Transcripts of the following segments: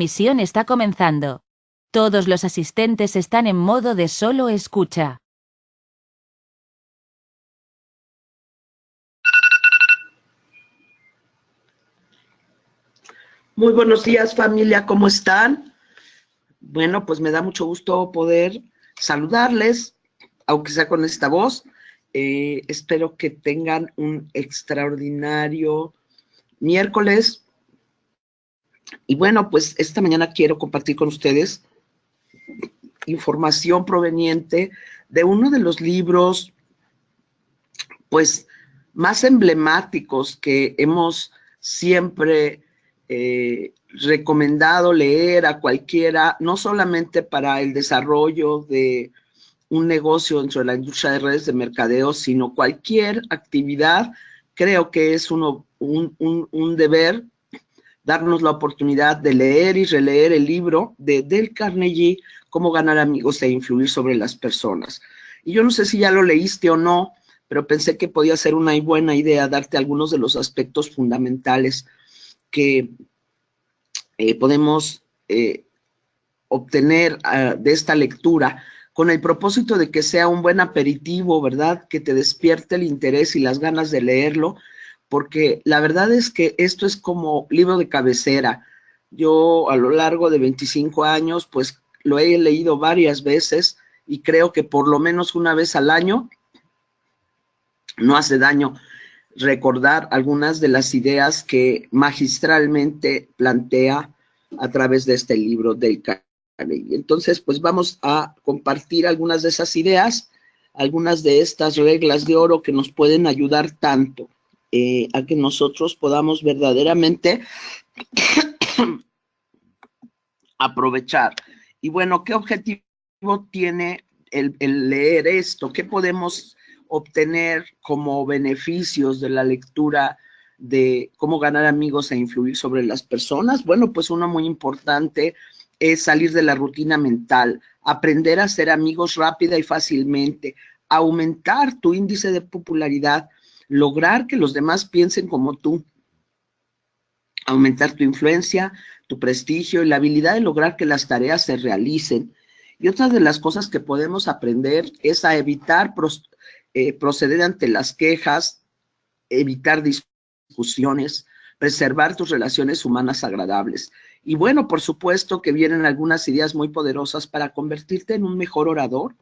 Misión está comenzando. Todos los asistentes están en modo de solo escucha. Muy buenos días, familia, ¿cómo están? Bueno, pues me da mucho gusto poder saludarles, aunque sea con esta voz. Espero que tengan un extraordinario miércoles. Y bueno, pues esta mañana quiero compartir con ustedes información proveniente de uno de los libros, pues, más emblemáticos que hemos siempre recomendado leer a cualquiera, no solamente para el desarrollo de un negocio dentro de la industria de redes de mercadeo, sino cualquier actividad. Creo que es un deber darnos la oportunidad de leer y releer el libro de Dale Carnegie, Cómo ganar amigos e influir sobre las personas. Y yo no sé si ya lo leíste o no, pero pensé que podía ser una buena idea darte algunos de los aspectos fundamentales que podemos obtener de esta lectura, con el propósito de que sea un buen aperitivo, ¿verdad? Que te despierte el interés y las ganas de leerlo, porque la verdad es que esto es como libro de cabecera. Yo a lo largo de 25 años, pues lo he leído varias veces y creo que por lo menos una vez al año no hace daño recordar algunas de las ideas que magistralmente plantea a través de este libro del Carnegie. Entonces, pues vamos a compartir algunas de esas ideas, algunas de estas reglas de oro que nos pueden ayudar tanto a que nosotros podamos verdaderamente aprovechar. Y bueno, ¿qué objetivo tiene el leer esto? ¿Qué podemos obtener como beneficios de la lectura de Cómo ganar amigos e influir sobre las personas? Bueno, pues uno muy importante es salir de la rutina mental, aprender a hacer amigos rápida y fácilmente, aumentar tu índice de popularidad, lograr que los demás piensen como tú, aumentar tu influencia, tu prestigio y la habilidad de lograr que las tareas se realicen. Y otra de las cosas que podemos aprender es a evitar proceder ante las quejas, evitar discusiones, preservar tus relaciones humanas agradables. Y bueno, por supuesto que vienen algunas ideas muy poderosas para convertirte en un mejor orador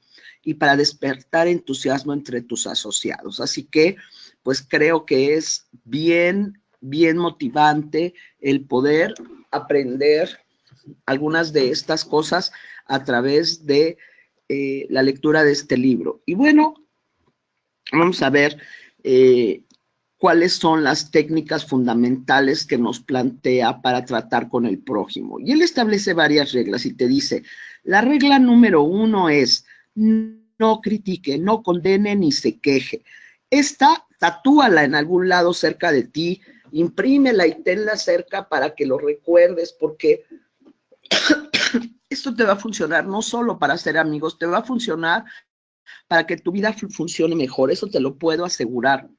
y para despertar entusiasmo entre tus asociados. Así que, pues creo que es bien motivante el poder aprender algunas de estas cosas a través de la lectura de este libro. Y bueno, vamos a ver cuáles son las técnicas fundamentales que nos plantea para tratar con el prójimo. Y él establece varias reglas y te dice, la regla número 1 es no critique, no condene ni se queje. Esta, tatúala en algún lado cerca de ti, imprímela y tenla cerca para que lo recuerdes, porque esto te va a funcionar no solo para ser amigos, te va a funcionar para que tu vida funcione mejor, eso te lo puedo asegurar.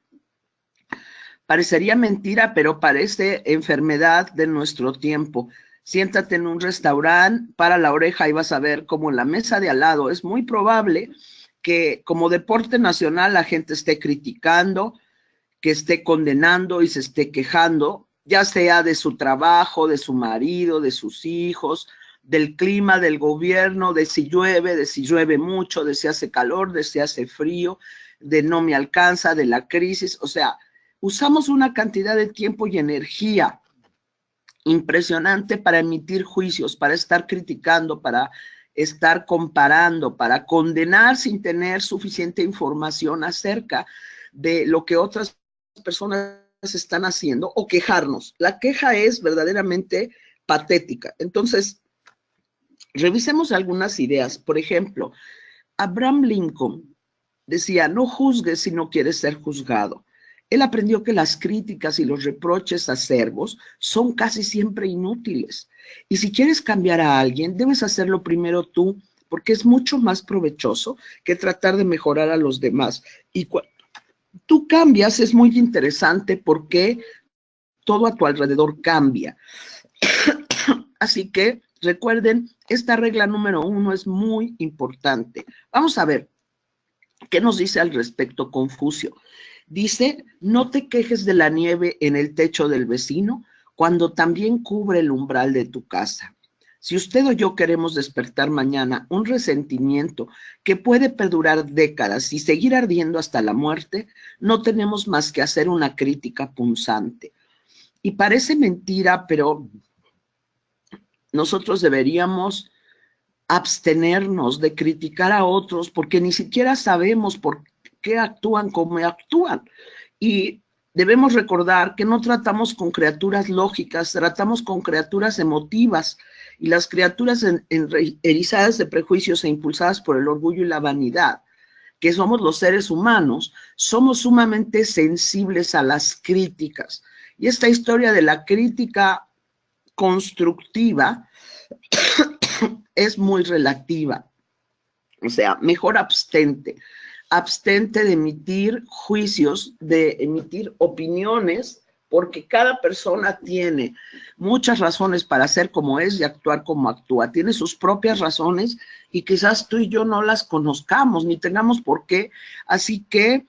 Parecería mentira, pero parece enfermedad de nuestro tiempo. Siéntate en un restaurante, para la oreja y vas a ver como en la mesa de al lado. Es muy probable que como deporte nacional la gente esté criticando, que esté condenando y se esté quejando, ya sea de su trabajo, de su marido, de sus hijos, del clima, del gobierno, de si llueve mucho, de si hace calor, de si hace frío, de no me alcanza, de la crisis. O sea, usamos una cantidad de tiempo y energía impresionante para emitir juicios, para estar criticando, para estar comparando, para condenar sin tener suficiente información acerca de lo que otras personas están haciendo o quejarnos. La queja es verdaderamente patética. Entonces, revisemos algunas ideas. Por ejemplo, Abraham Lincoln decía, no juzgues si no quieres ser juzgado. Él aprendió que las críticas y los reproches acervos son casi siempre inútiles. Y si quieres cambiar a alguien, debes hacerlo primero tú, porque es mucho más provechoso que tratar de mejorar a los demás. Y cuando tú cambias, es muy interesante porque todo a tu alrededor cambia. Así que recuerden, esta regla número 1 es muy importante. Vamos a ver, ¿qué nos dice al respecto Confucio? Dice, no te quejes de la nieve en el techo del vecino cuando también cubre el umbral de tu casa. Si usted o yo queremos despertar mañana un resentimiento que puede perdurar décadas y seguir ardiendo hasta la muerte, no tenemos más que hacer una crítica punzante. Y parece mentira, pero nosotros deberíamos abstenernos de criticar a otros porque ni siquiera sabemos por qué actúan como actúan. Y debemos recordar que no tratamos con criaturas lógicas, tratamos con criaturas emotivas, y las criaturas erizadas de prejuicios e impulsadas por el orgullo y la vanidad, que somos los seres humanos, somos sumamente sensibles a las críticas. Y esta historia de la crítica constructiva es muy relativa. O sea, mejor abstente de emitir juicios, de emitir opiniones, porque cada persona tiene muchas razones para ser como es y actuar como actúa. Tiene sus propias razones y quizás tú y yo no las conozcamos, ni tengamos por qué. Así que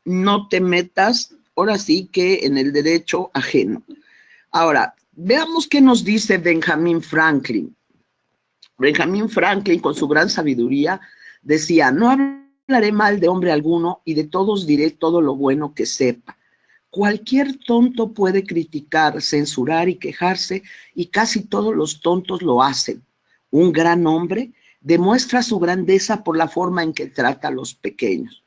no te metas, ahora sí que en el derecho ajeno. Ahora, veamos qué nos dice Benjamin Franklin. Benjamin Franklin, con su gran sabiduría, decía, no hablaré mal de hombre alguno y de todos diré todo lo bueno que sepa. Cualquier tonto puede criticar, censurar y quejarse, y casi todos los tontos lo hacen. Un gran hombre demuestra su grandeza por la forma en que trata a los pequeños.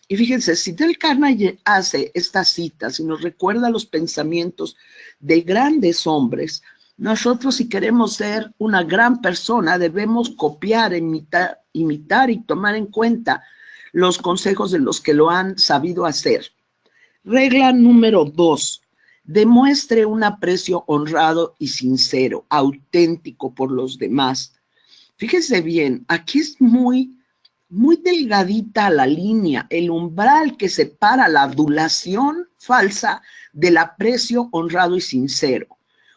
Y fíjense, si Dale Carnegie hace estas citas y nos recuerda los pensamientos de grandes hombres, nosotros, si queremos ser una gran persona, debemos copiar, imitar y tomar en cuenta los consejos de los que lo han sabido hacer. Regla número 2. Demuestre un aprecio honrado y sincero, auténtico por los demás. Fíjense bien, aquí es muy delgadita la línea, el umbral que separa la adulación falsa del aprecio honrado y sincero.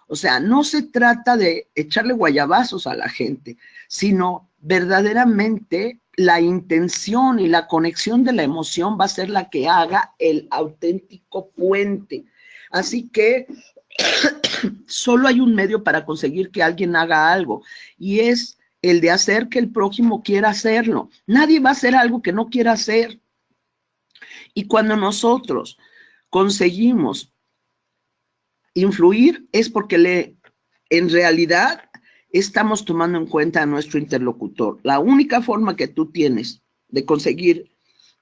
O sea, no se trata de echarle guayabazos a la gente, sino verdaderamente la intención y la conexión de la emoción va a ser la que haga el auténtico puente. Así que solo hay un medio para conseguir que alguien haga algo, y es el de hacer que el prójimo quiera hacerlo. Nadie va a hacer algo que no quiera hacer. Y cuando nosotros conseguimos influir es porque en realidad estamos tomando en cuenta a nuestro interlocutor. La única forma que tú tienes de conseguir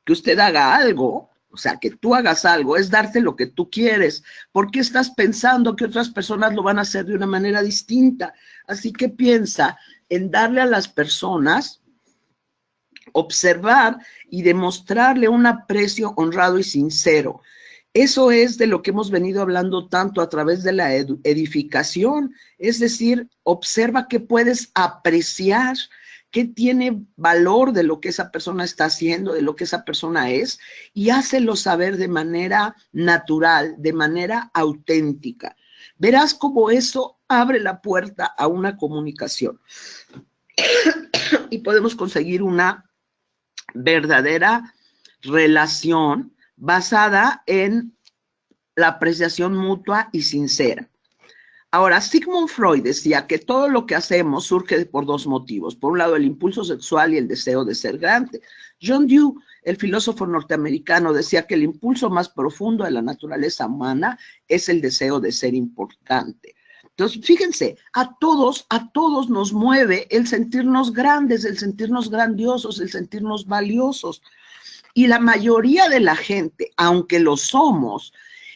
que usted haga algo, o sea, que tú hagas algo, es darte lo que tú quieres. ¿Por qué estás pensando que otras personas lo van a hacer de una manera distinta? Así que piensa en darle a las personas, observar y demostrarle un aprecio honrado y sincero. Eso es de lo que hemos venido hablando tanto a través de la edificación, es decir, observa qué puedes apreciar, qué tiene valor de lo que esa persona está haciendo, de lo que esa persona es, y hácelo saber de manera natural, de manera auténtica. Verás cómo eso abre la puerta a una comunicación y podemos conseguir una verdadera relación basada en la apreciación mutua y sincera. Ahora, Sigmund Freud decía que todo lo que hacemos surge por dos motivos. Por un lado, el impulso sexual y el deseo de ser grande. John Dewey, el filósofo norteamericano, decía que el impulso más profundo de la naturaleza humana es el deseo de ser importante. Entonces, fíjense, a todos nos mueve el sentirnos grandes, el sentirnos grandiosos, el sentirnos valiosos. Y la mayoría de la gente, aunque lo somos,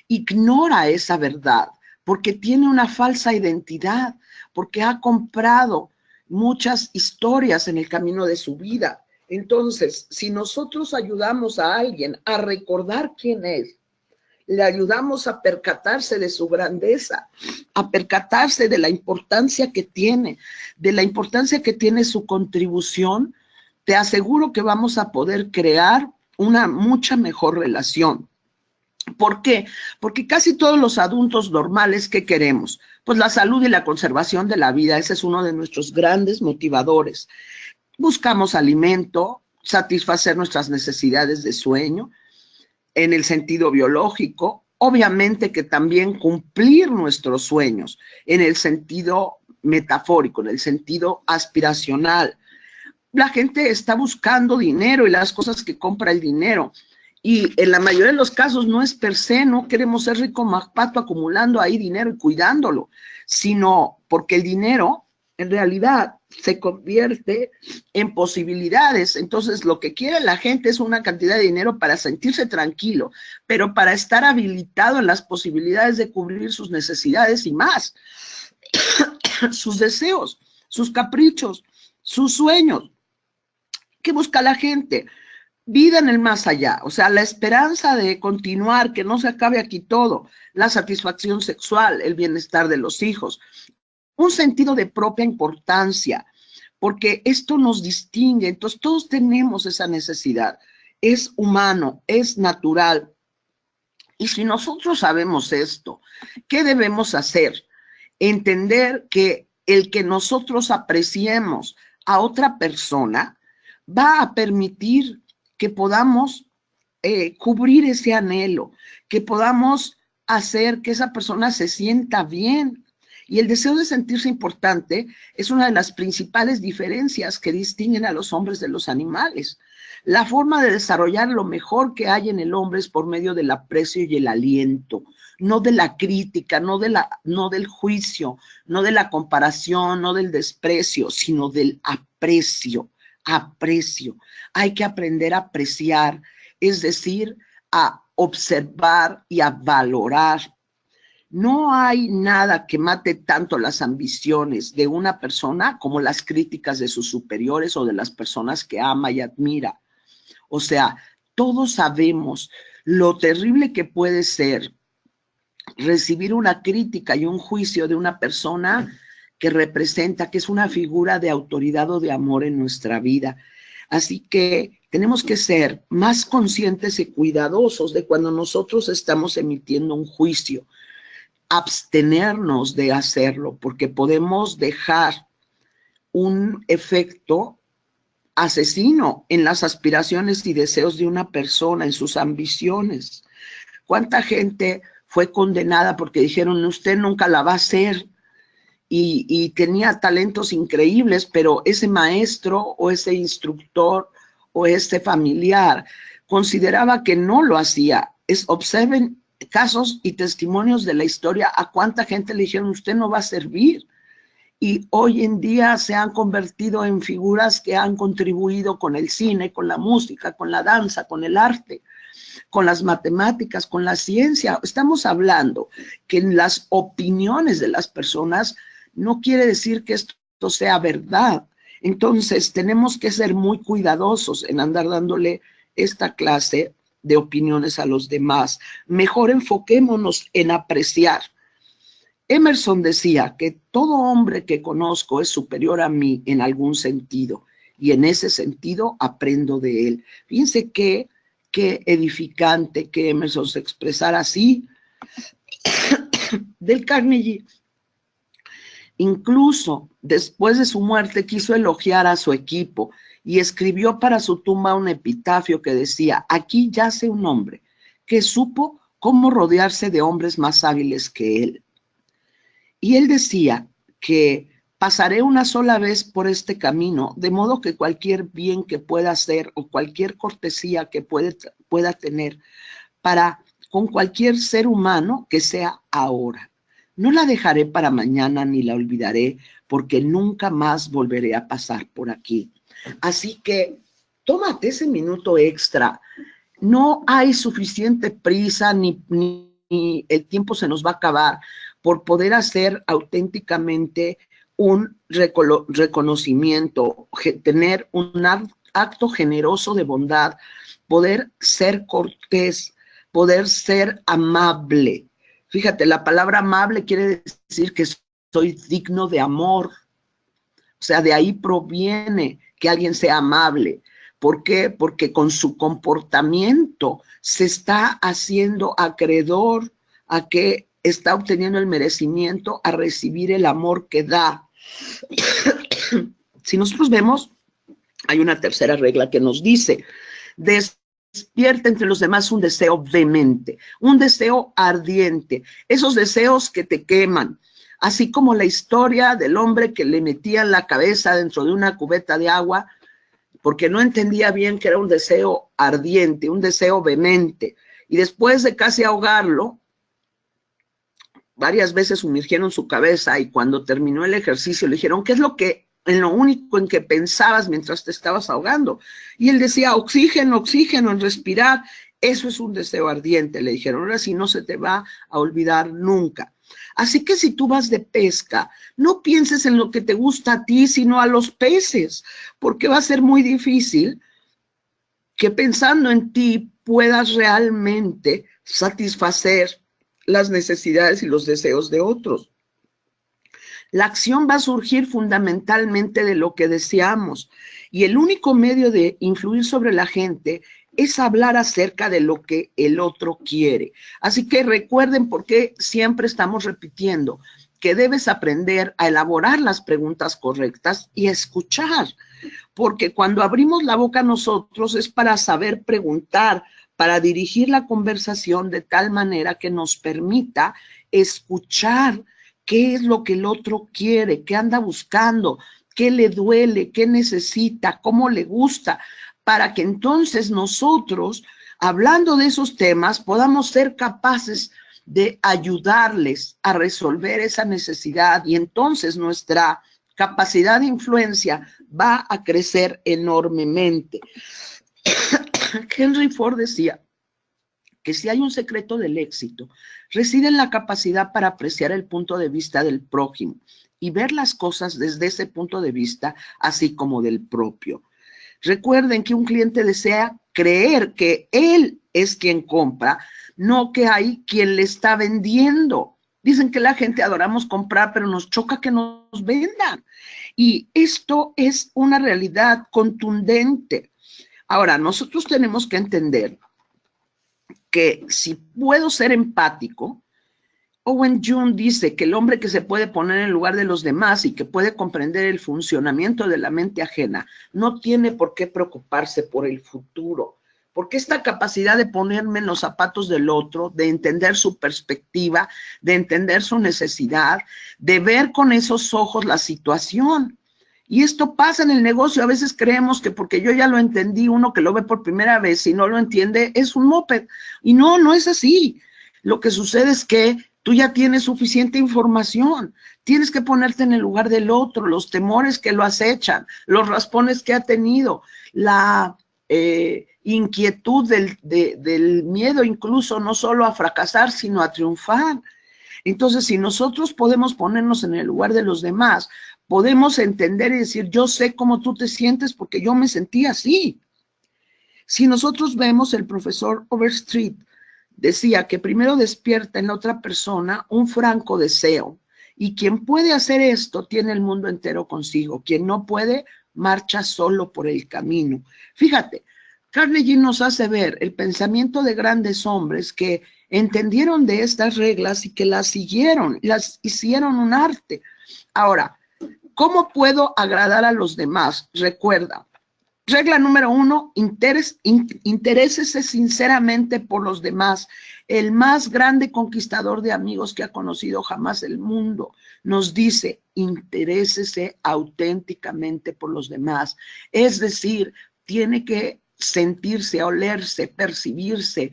ignora esa verdad porque tiene una falsa identidad, porque ha comprado muchas historias en el camino de su vida. Entonces, si nosotros ayudamos a alguien a recordar quién es, le ayudamos a percatarse de su grandeza, a percatarse de la importancia que tiene, su contribución, te aseguro que vamos a poder crear una mucha mejor relación. ¿Por qué? Porque casi todos los adultos normales, ¿qué queremos? Pues la salud y la conservación de la vida, ese es uno de nuestros grandes motivadores. Buscamos alimento, satisfacer nuestras necesidades de sueño, en el sentido biológico, obviamente que también cumplir nuestros sueños, en el sentido metafórico, en el sentido aspiracional. La gente está buscando dinero y las cosas que compra el dinero. Y en la mayoría de los casos no es per se, no queremos ser rico pato acumulando ahí dinero y cuidándolo, sino porque el dinero en realidad se convierte en posibilidades. Entonces lo que quiere la gente es una cantidad de dinero para sentirse tranquilo, pero para estar habilitado en las posibilidades de cubrir sus necesidades y más, sus deseos, sus caprichos, sus sueños. ¿Qué busca la gente? Vida en el más allá, o sea, la esperanza de continuar, que no se acabe aquí todo, la satisfacción sexual, el bienestar de los hijos, un sentido de propia importancia, porque esto nos distingue, entonces todos tenemos esa necesidad, es humano, es natural. Y si nosotros sabemos esto, ¿qué debemos hacer? Entender que el que nosotros apreciemos a otra persona va a permitir que podamos cubrir ese anhelo, que podamos hacer que esa persona se sienta bien. Y el deseo de sentirse importante es una de las principales diferencias que distinguen a los hombres de los animales. La forma de desarrollar lo mejor que hay en el hombre es por medio del aprecio y el aliento, no de la crítica, no del juicio, no de la comparación, no del desprecio, sino del aprecio. Aprecio. Hay que aprender a apreciar, es decir, a observar y a valorar. No hay nada que mate tanto las ambiciones de una persona como las críticas de sus superiores o de las personas que ama y admira. O sea, todos sabemos lo terrible que puede ser recibir una crítica y un juicio de una persona que representa, que es una figura de autoridad o de amor en nuestra vida. Así que tenemos que ser más conscientes y cuidadosos de cuando nosotros estamos emitiendo un juicio, abstenernos de hacerlo, porque podemos dejar un efecto asesino en las aspiraciones y deseos de una persona, en sus ambiciones. ¿Cuánta gente fue condenada porque dijeron, usted nunca la va a hacer? Y tenía talentos increíbles, pero ese maestro o ese instructor o ese familiar consideraba que no lo hacía. Observen casos y testimonios de la historia a cuánta gente le dijeron, usted no va a servir. Y hoy en día se han convertido en figuras que han contribuido con el cine, con la música, con la danza, con el arte, con las matemáticas, con la ciencia. Estamos hablando que las opiniones de las personas no quiere decir que esto sea verdad. Entonces tenemos que ser muy cuidadosos en andar dándole esta clase de opiniones a los demás. Mejor enfoquémonos en apreciar. Emerson decía que todo hombre que conozco es superior a mí en algún sentido, y en ese sentido aprendo de él. Fíjense qué edificante que Emerson se expresara así. Del Carnegie, incluso después de su muerte, quiso elogiar a su equipo y escribió para su tumba un epitafio que decía, aquí yace un hombre que supo cómo rodearse de hombres más hábiles que él. Y él decía que pasaré una sola vez por este camino, de modo que cualquier bien que pueda hacer o cualquier cortesía que pueda tener para con cualquier ser humano que sea ahora. No la dejaré para mañana ni la olvidaré, porque nunca más volveré a pasar por aquí. Así que tómate ese minuto extra. No hay suficiente prisa ni el tiempo se nos va a acabar por poder hacer auténticamente un reconocimiento, tener un acto generoso de bondad, poder ser cortés, poder ser amable. Fíjate, la palabra amable quiere decir que soy digno de amor. O sea, de ahí proviene que alguien sea amable. ¿Por qué? Porque con su comportamiento se está haciendo acreedor a que está obteniendo el merecimiento a recibir el amor que da. Si nosotros vemos, hay una tercera regla que nos dice, despierta entre los demás un deseo vehemente, un deseo ardiente, esos deseos que te queman, así como la historia del hombre que le metían la cabeza dentro de una cubeta de agua porque no entendía bien que era un deseo ardiente, un deseo vehemente, y después de casi ahogarlo, varias veces sumergieron su cabeza y cuando terminó el ejercicio le dijeron, ¿qué es en lo único en que pensabas mientras te estabas ahogando? Y él decía, oxígeno, oxígeno, en respirar. Eso es un deseo ardiente, le dijeron. Ahora sí no se te va a olvidar nunca. Así que si tú vas de pesca, no pienses en lo que te gusta a ti, sino a los peces, porque va a ser muy difícil que pensando en ti puedas realmente satisfacer las necesidades y los deseos de otros. La acción va a surgir fundamentalmente de lo que deseamos y el único medio de influir sobre la gente es hablar acerca de lo que el otro quiere. Así que recuerden por qué siempre estamos repitiendo que debes aprender a elaborar las preguntas correctas y a escuchar, porque cuando abrimos la boca nosotros es para saber preguntar, para dirigir la conversación de tal manera que nos permita escuchar qué es lo que el otro quiere, qué anda buscando, qué le duele, qué necesita, cómo le gusta, para que entonces nosotros, hablando de esos temas, podamos ser capaces de ayudarles a resolver esa necesidad y entonces nuestra capacidad de influencia va a crecer enormemente. Henry Ford decía que si hay un secreto del éxito, reside en la capacidad para apreciar el punto de vista del prójimo y ver las cosas desde ese punto de vista, así como del propio. Recuerden que un cliente desea creer que él es quien compra, no que hay quien le está vendiendo. Dicen que la gente adoramos comprar, pero nos choca que nos vendan. Y esto es una realidad contundente. Ahora, nosotros tenemos que entender que si puedo ser empático, Owen Jung dice que el hombre que se puede poner en lugar de los demás y que puede comprender el funcionamiento de la mente ajena no tiene por qué preocuparse por el futuro, porque esta capacidad de ponerme en los zapatos del otro, de entender su perspectiva, de entender su necesidad, de ver con esos ojos la situación. Y esto pasa en el negocio. A veces creemos que porque yo ya lo entendí, uno que lo ve por primera vez y no lo entiende, es un moped. Y no, no es así. Lo que sucede es que tú ya tienes suficiente información. Tienes que ponerte en el lugar del otro, los temores que lo acechan, los raspones que ha tenido, la inquietud del miedo incluso no solo a fracasar, sino a triunfar. Entonces, si nosotros podemos ponernos en el lugar de los demás, podemos entender y decir, yo sé cómo tú te sientes porque yo me sentí así. Si nosotros vemos, el profesor Overstreet decía que primero despierta en la otra persona un franco deseo y quien puede hacer esto tiene el mundo entero consigo. Quien no puede, marcha solo por el camino. Fíjate, Carnegie nos hace ver el pensamiento de grandes hombres que entendieron de estas reglas y que las siguieron, las hicieron un arte. Ahora, ¿cómo puedo agradar a los demás? Recuerda, regla número 1, interésese sinceramente por los demás. El más grande conquistador de amigos que ha conocido jamás el mundo nos dice, interésese auténticamente por los demás. Es decir, tiene que sentirse, olerse, percibirse,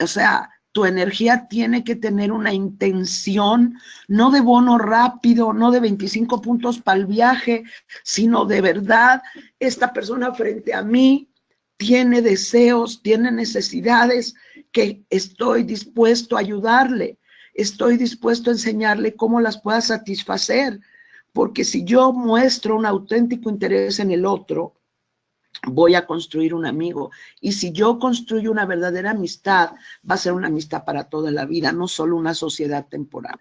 o sea, tu energía tiene que tener una intención, no de bono rápido, no de 25 puntos para el viaje, sino de verdad, esta persona frente a mí tiene deseos, tiene necesidades que estoy dispuesto a ayudarle, estoy dispuesto a enseñarle cómo las pueda satisfacer, porque si yo muestro un auténtico interés en el otro, voy a construir un amigo. Y si yo construyo una verdadera amistad, va a ser una amistad para toda la vida, no solo una sociedad temporal.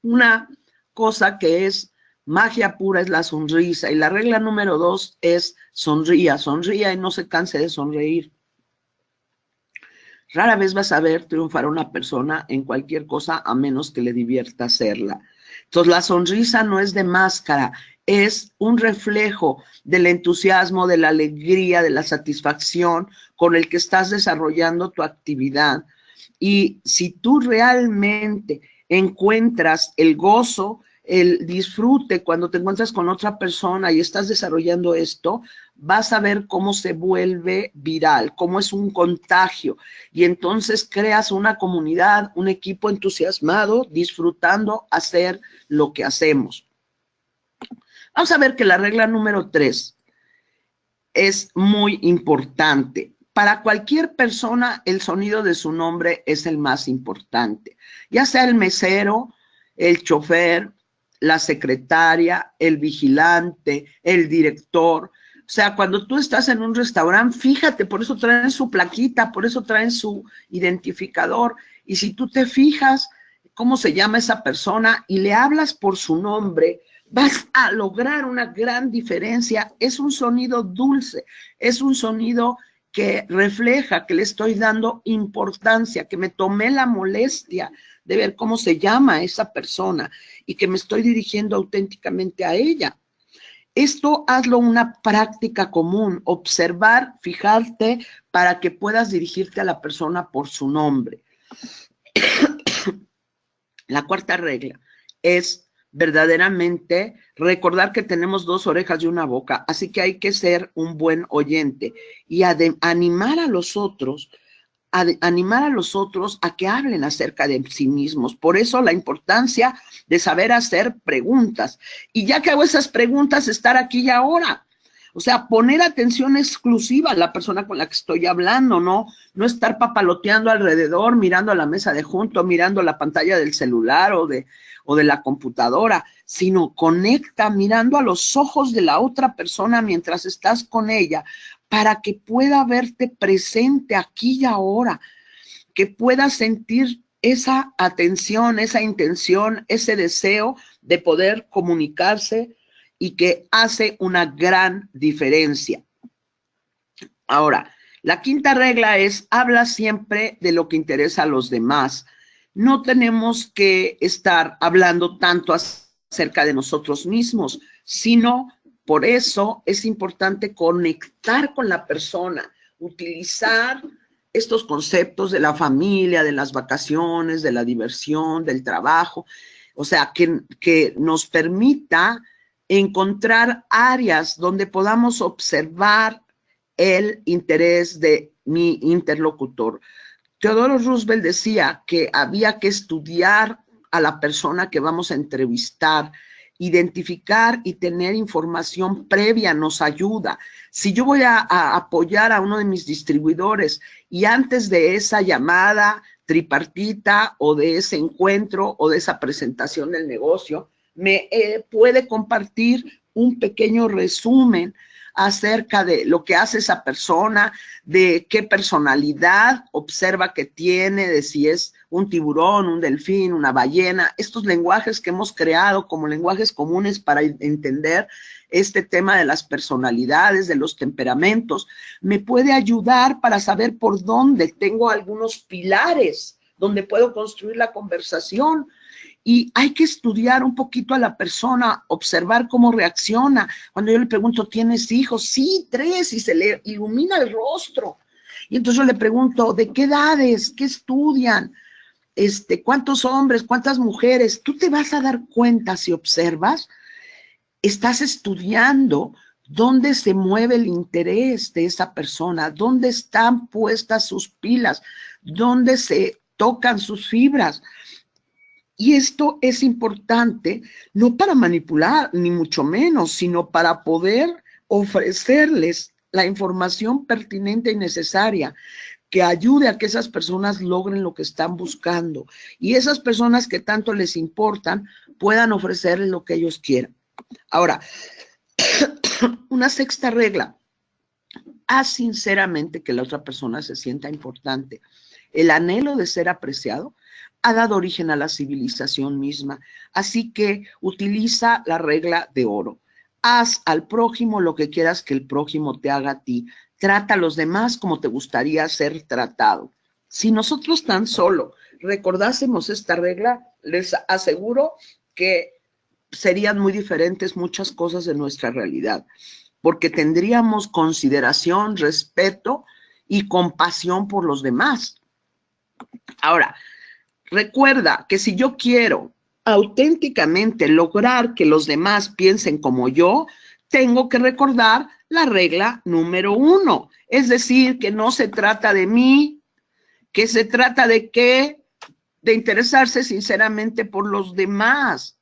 Una cosa que es Magia pura es la sonrisa. Y la regla número 2 es sonría, sonría y no se canse de sonreír. Rara vez vas a ver triunfar a una persona en cualquier cosa a menos que le divierta hacerla. Entonces la sonrisa no es de máscara, es un reflejo del entusiasmo, de la alegría, de la satisfacción con el que estás desarrollando tu actividad. Y si tú realmente encuentras el gozo, el disfrute cuando te encuentras con otra persona y estás desarrollando esto, vas a ver cómo se vuelve viral, cómo es un contagio. Y entonces creas una comunidad, un equipo entusiasmado, disfrutando hacer lo que hacemos. Vamos a ver que la regla número 3 es muy importante. Para cualquier persona, el sonido de su nombre es el más importante. Ya sea el mesero, el chofer, la secretaria, el vigilante, el director. O sea, cuando tú estás en un restaurante, fíjate, por eso traen su plaquita, por eso traen su identificador. Y si tú te fijas cómo se llama esa persona y le hablas por su nombre, vas a lograr una gran diferencia. Es un sonido dulce, es un sonido que refleja que le estoy dando importancia, que me tomé la molestia de ver cómo se llama esa persona y que me estoy dirigiendo auténticamente a ella. Esto hazlo una práctica común, observar, fijarte para que puedas dirigirte a la persona por su nombre. La cuarta regla es verdaderamente recordar que tenemos 2 orejas y una boca, así que hay que ser un buen oyente y animar a los otros a que hablen acerca de sí mismos. Por eso la importancia de saber hacer preguntas. Y ya que hago esas preguntas, estar aquí y ahora. O sea, poner atención exclusiva a la persona con la que estoy hablando, no estar papaloteando alrededor, mirando a la mesa de junto, mirando la pantalla del celular o de la computadora, sino conecta mirando a los ojos de la otra persona mientras estás con ella, para que pueda verte presente aquí y ahora, que pueda sentir esa atención, esa intención, ese deseo de poder comunicarse y que hace una gran diferencia. Ahora, la quinta regla es, habla siempre de lo que interesa a los demás. No tenemos que estar hablando tanto acerca de nosotros mismos, sino por eso es importante conectar con la persona, utilizar estos conceptos de la familia, de las vacaciones, de la diversión, del trabajo, o sea, que nos permita encontrar áreas donde podamos observar el interés de mi interlocutor. Theodore Roosevelt decía que había que estudiar a la persona que vamos a entrevistar, identificar y tener información previa nos ayuda. Si yo voy a apoyar a uno de mis distribuidores y antes de esa llamada tripartita o de ese encuentro o de esa presentación del negocio, me puede compartir un pequeño resumen acerca de lo que hace esa persona, de qué personalidad observa que tiene, de si es un tiburón, un delfín, una ballena, estos lenguajes que hemos creado como lenguajes comunes para entender este tema de las personalidades, de los temperamentos, me puede ayudar para saber por dónde tengo algunos pilares donde puedo construir la conversación. Y hay que estudiar un poquito a la persona, observar cómo reacciona. Cuando yo le pregunto, ¿tienes hijos? Sí, 3, y se le ilumina el rostro. Y entonces yo le pregunto, ¿de qué edades? ¿Qué estudian? ¿Cuántos hombres? ¿Cuántas mujeres? Tú te vas a dar cuenta si observas, estás estudiando dónde se mueve el interés de esa persona, dónde están puestas sus pilas, dónde se tocan sus fibras. Y esto es importante, no para manipular, ni mucho menos, sino para poder ofrecerles la información pertinente y necesaria que ayude a que esas personas logren lo que están buscando. Y esas personas que tanto les importan puedan ofrecerles lo que ellos quieran. Ahora, una sexta regla, haz sinceramente que la otra persona se sienta importante. El anhelo de ser apreciado ha dado origen a la civilización misma. Así que utiliza la regla de oro. Haz al prójimo lo que quieras que el prójimo te haga a ti. Trata a los demás como te gustaría ser tratado. Si nosotros tan solo recordásemos esta regla, les aseguro que serían muy diferentes muchas cosas de nuestra realidad, porque tendríamos consideración, respeto y compasión por los demás. Ahora, recuerda que si yo quiero auténticamente lograr que los demás piensen como yo, tengo que recordar la regla número 1. Es decir, que no se trata de mí, que se trata de qué, de interesarse sinceramente por los demás.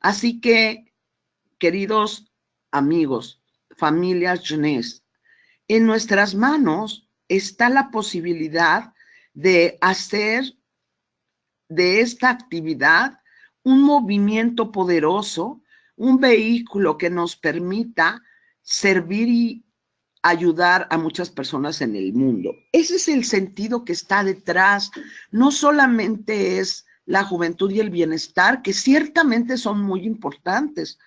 Así que, queridos amigos, familia Jeunesse, en nuestras manos está la posibilidad de hacer de esta actividad un movimiento poderoso, un vehículo que nos permita servir y ayudar a muchas personas en el mundo. Ese es el sentido que está detrás. No solamente es la juventud y el bienestar, que ciertamente son muy importantes,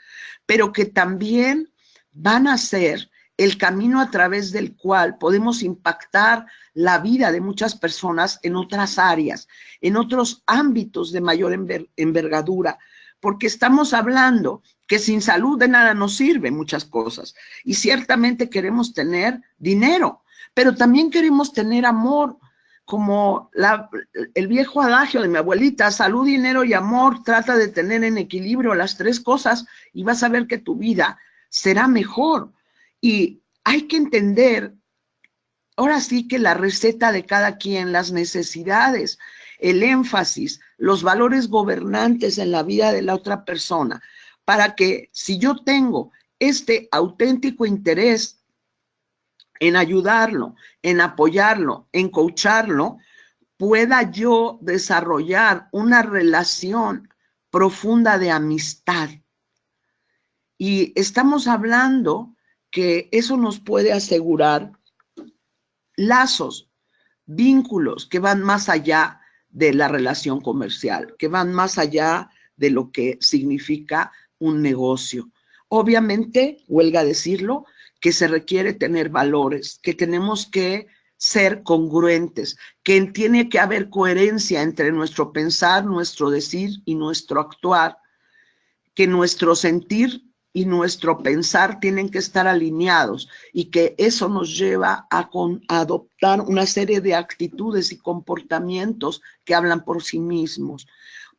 pero que también van a ser el camino a través del cual podemos impactar la vida de muchas personas en otras áreas, en otros ámbitos de mayor envergadura, porque estamos hablando que sin salud de nada nos sirven muchas cosas. Y ciertamente queremos tener dinero, pero también queremos tener amor, como el viejo adagio de mi abuelita: salud, dinero y amor. Trata de tener en equilibrio las tres cosas y vas a ver que tu vida será mejor. Y hay que entender, ahora sí, que la receta de cada quien, las necesidades, el énfasis, los valores gobernantes en la vida de la otra persona, para que si yo tengo este auténtico interés en ayudarlo, en apoyarlo, en coacharlo, pueda yo desarrollar una relación profunda de amistad. Y estamos hablando que eso nos puede asegurar lazos, vínculos que van más allá de la relación comercial, que van más allá de lo que significa un negocio. Obviamente, huelga decirlo, que se requiere tener valores, que tenemos que ser congruentes, que tiene que haber coherencia entre nuestro pensar, nuestro decir y nuestro actuar, que nuestro sentir y nuestro pensar tienen que estar alineados y que eso nos lleva a adoptar una serie de actitudes y comportamientos que hablan por sí mismos,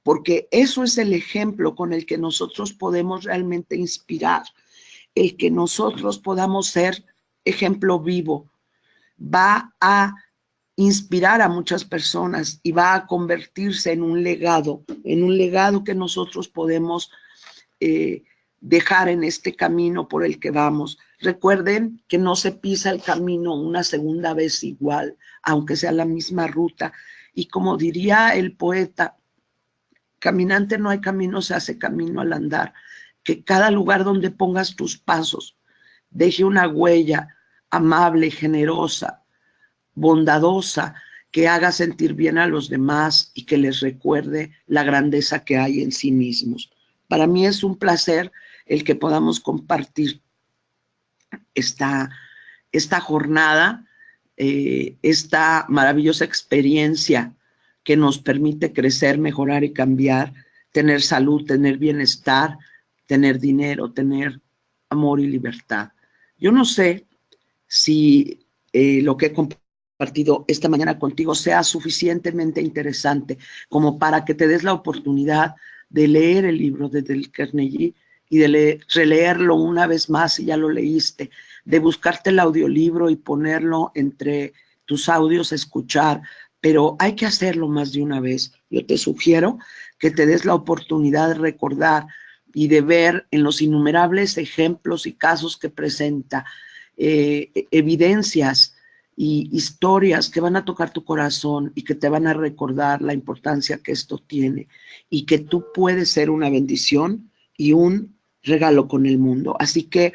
porque eso es el ejemplo con el que nosotros podemos realmente inspirar, el que nosotros podamos ser ejemplo vivo, va a inspirar a muchas personas y va a convertirse en un legado que nosotros podemos dejar en este camino por el que vamos. Recuerden que no se pisa el camino una segunda vez igual, aunque sea la misma ruta. Y como diría el poeta, caminante no hay camino, se hace camino al andar. Que cada lugar donde pongas tus pasos deje una huella amable, generosa, bondadosa, que haga sentir bien a los demás y que les recuerde la grandeza que hay en sí mismos. Para mí es un placer el que podamos compartir esta jornada, esta maravillosa experiencia que nos permite crecer, mejorar y cambiar, tener salud, tener bienestar, tener dinero, tener amor y libertad. Yo no sé si lo que he compartido esta mañana contigo sea suficientemente interesante como para que te des la oportunidad de leer el libro de Dale Carnegie y de releerlo una vez más si ya lo leíste, de buscarte el audiolibro y ponerlo entre tus audios, escuchar, pero hay que hacerlo más de una vez. Yo te sugiero que te des la oportunidad de recordar y de ver en los innumerables ejemplos y casos que presenta, evidencias y historias que van a tocar tu corazón y que te van a recordar la importancia que esto tiene y que tú puedes ser una bendición y un regalo con el mundo. Así que,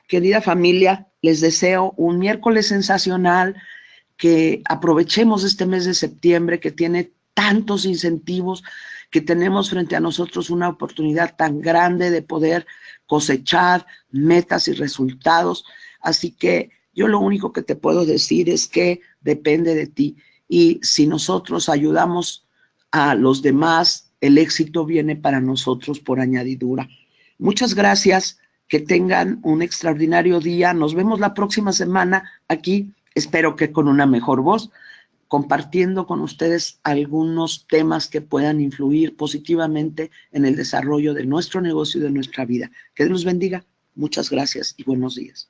querida familia, les deseo un miércoles sensacional, que aprovechemos este mes de septiembre que tiene tantos incentivos, que tenemos frente a nosotros una oportunidad tan grande de poder cosechar metas y resultados. Así que yo lo único que te puedo decir es que depende de ti. Y si nosotros ayudamos a los demás, el éxito viene para nosotros por añadidura. Muchas gracias, que tengan un extraordinario día. Nos vemos la próxima semana aquí, espero que con una mejor voz, compartiendo con ustedes algunos temas que puedan influir positivamente en el desarrollo de nuestro negocio y de nuestra vida. Que Dios los bendiga. Muchas gracias y buenos días.